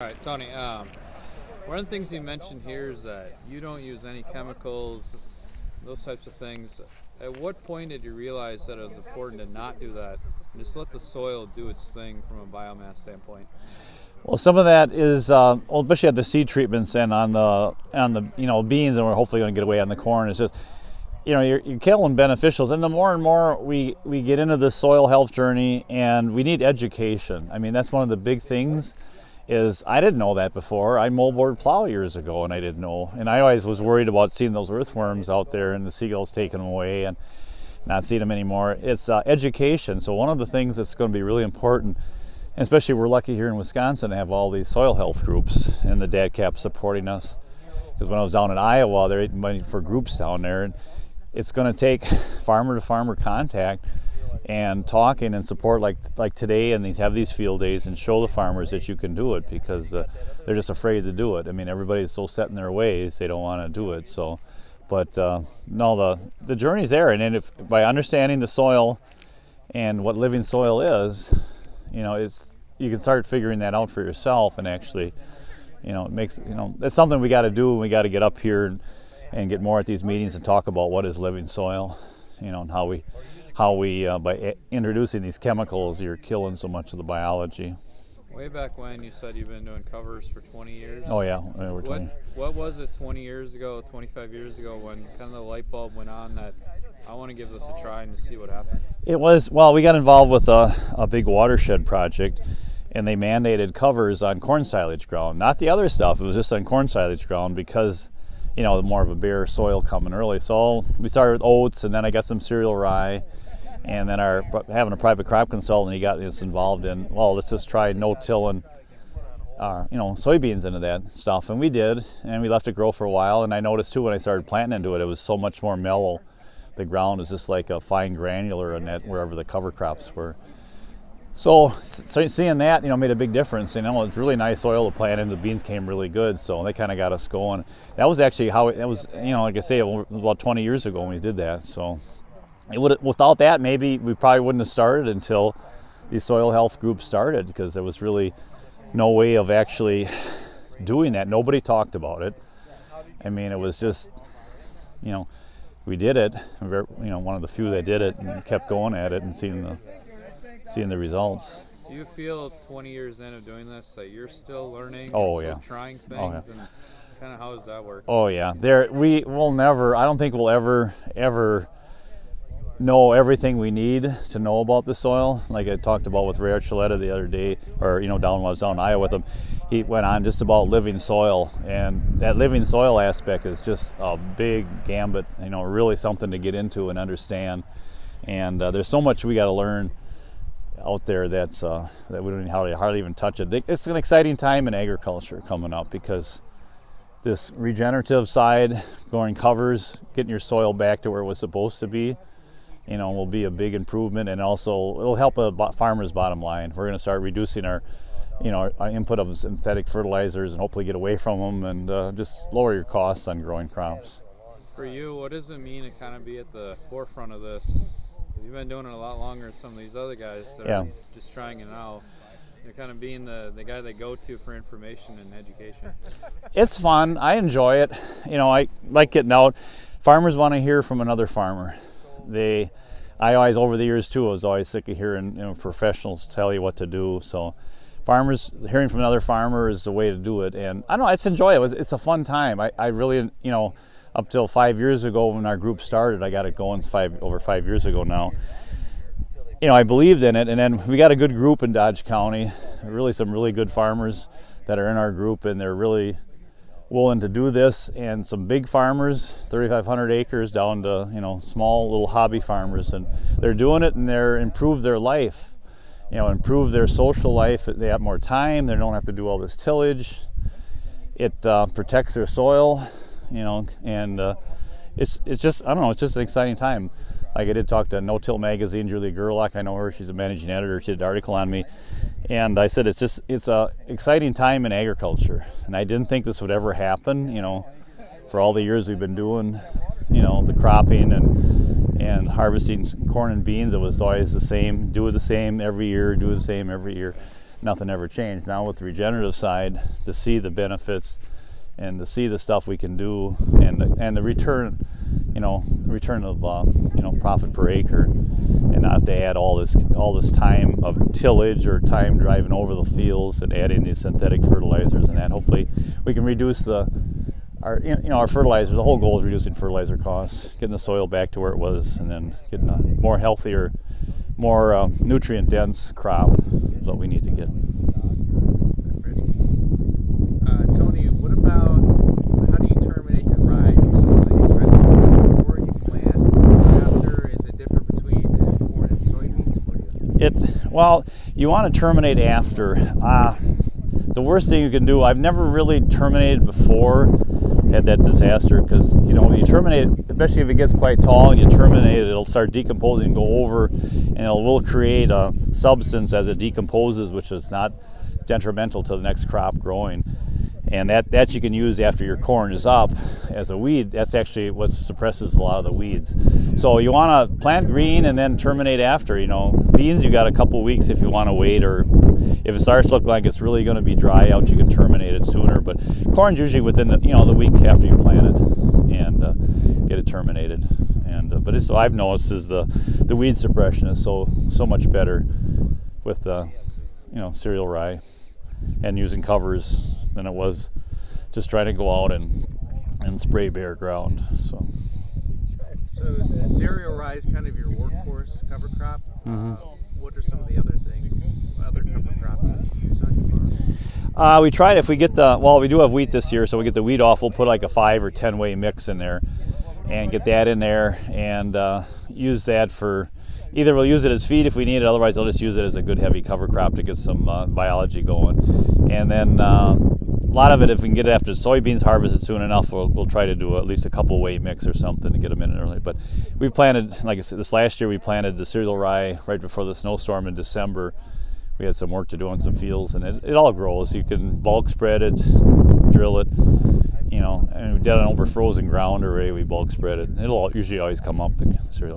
All right, Tony. One of the things you mentioned here is that you don't use any chemicals, those types of things. At what point did you realize that it was important to not do that and just let the soil do its thing from a biomass standpoint? Well, some of that is, especially at the seed treatments and on the beans, and we're hopefully going to get away on the corn. It's just you're killing beneficials, and the more and more we get into the soil health journey, and we need education. I mean, that's one of the big things. Is I didn't know that before. I moldboard plow years ago, and I didn't know. And I always was worried about seeing those earthworms out there and the seagulls taking them away and not seeing them anymore. It's education. So one of the things that's going to be really important, and especially we're lucky here in Wisconsin to have all these soil health groups and the DADCAP supporting us. Because when I was down in Iowa, they're money for groups down there, and it's going to take farmer-to-farmer contact and talking and support like today, and have these field days and show the farmers that you can do it, because they're just afraid to do it. I mean, everybody's so set in their ways, they don't want to do it. So, but no, the journey's there, and then if by understanding the soil and what living soil is, you can start figuring that out for yourself, and actually, it makes that's something we got to do, and we got to get up here and get more at these meetings and talk about what is living soil, and how we by introducing these chemicals, you're killing so much of the biology. Way back when you said you've been doing covers for 20 years. Oh yeah, over 20. What was it 20 years ago, 25 years ago, when kind of the light bulb went on that I want to give this a try and to see what happens? It was, well, we got involved with a big watershed project, and they mandated covers on corn silage ground, not the other stuff. It was just on corn silage ground because more of a bare soil coming early. So we started with oats, and then I got some cereal rye. And then having a private crop consultant, he got us involved in, well, let's just try no-tilling, soybeans into that stuff. And we did, and we left it grow for a while. And I noticed too, when I started planting into it, it was so much more mellow. The ground was just like a fine granular in that, wherever the cover crops were. So seeing that, made a big difference. It's really nice soil to plant in. The beans came really good, so they kind of got us going. That was actually how it was, like I say, about 20 years ago when we did that. So without that, maybe we probably wouldn't have started until these soil health groups started, because there was really no way of actually doing that. Nobody talked about it. I mean, it was just, we did it. One of the few that did it and kept going at it and seeing the results. Do you feel 20 years in of doing this that you're still learning? Oh, and yeah. Trying things, Oh, yeah. and kind of how does that work? Oh yeah, we will never. I don't think we'll ever know everything we need to know about the soil. Like I talked about with Ray Archuleta the other day, or down when I was down in Iowa with him, he went on just about living soil, and that living soil aspect is just a big gambit. Really something to get into and understand. And there's so much we got to learn out there that we don't hardly even touch it. It's an exciting time in agriculture coming up, because this regenerative side, going covers, getting your soil back to where it was supposed to be, will be a big improvement, and also it'll help a farmer's bottom line. We're going to start reducing our input of synthetic fertilizers and hopefully get away from them, and just lower your costs on growing crops. For you, what does it mean to kind of be at the forefront of this? 'Cause you've been doing it a lot longer than some of these other guys that are just trying it out. You're kind of being the guy they go to for information and education. It's fun. I enjoy it. I like getting out. Farmers want to hear from another farmer. I always, over the years too, I was always sick of hearing professionals tell you what to do. So farmers, hearing from another farmer is the way to do it. And I don't know, it's enjoyable. It's a fun time. I really, up till 5 years ago when our group started, I got it going over 5 years ago now. I believed in it, and then we got a good group in Dodge County, really some really good farmers that are in our group, and they're really willing to do this, and some big farmers, 3,500 acres down to small little hobby farmers, and they're doing it, and they're improved their life, improve their social life. They have more time. They don't have to do all this tillage. It protects their soil, and it's just, I don't know, it's just an exciting time. Like I did talk to No Till Magazine, Julie Gerlach. I know her. She's a managing editor. She did an article on me. And I said it's a exciting time in agriculture. And I didn't think this would ever happen, for all the years we've been doing, the cropping and harvesting corn and beans. It was always the same, do the same every year, do the same every year. nothing ever changed. Now with the regenerative side, to see the benefits and to see the stuff we can do, and the return, return of profit per acre, and not have to add all this time of tillage or time driving over the fields and adding these synthetic fertilizers, and that hopefully we can reduce our fertilizers. The whole goal is reducing fertilizer costs, getting the soil back to where it was, and then getting a more healthier, more nutrient dense crop is what we need to get. Tony, what about how do you terminate your rye? Before you plant, after? Is it different between corn and soybeans for you? Well, you want to terminate after. The worst thing you can do, I've never really terminated before, had that disaster, because you terminate, especially if it gets quite tall and you terminate it, it'll start decomposing and go over, and it will create a substance as it decomposes, which is not detrimental to the next crop growing. And that you can use after your corn is up as a weed. That's actually what suppresses a lot of the weeds. So you want to plant green and then terminate after. Beans, you got a couple weeks if you want to wait, or if it starts to look like it's really going to be dry out, you can terminate it sooner. But corn's usually within the week after you plant it, and get it terminated. But it's, I've noticed is the weed suppression is so much better with cereal rye and using covers than it was just trying to go out and spray bare ground. So cereal rye is kind of your workhorse cover crop. Mm-hmm. What are some of the other cover crops that you use on your farm? We tried, if we get we do have wheat this year, so we get the wheat off, we'll put like a 5 or 10 way mix in there and get that in there, and use that for, either we'll use it as feed if we need it, otherwise I'll just use it as a good heavy cover crop to get some biology going. And then a lot of it, if we can get it after soybeans harvested soon enough, we'll try to do at least a couple way mix or something to get them in early. But we planted, like I said, this last year we planted the cereal rye right before the snowstorm in December. We had some work to do on some fields, and it all grows. You can bulk spread it, drill it, and we did it over frozen ground already. We bulk spread it. It'll usually always come up, the cereal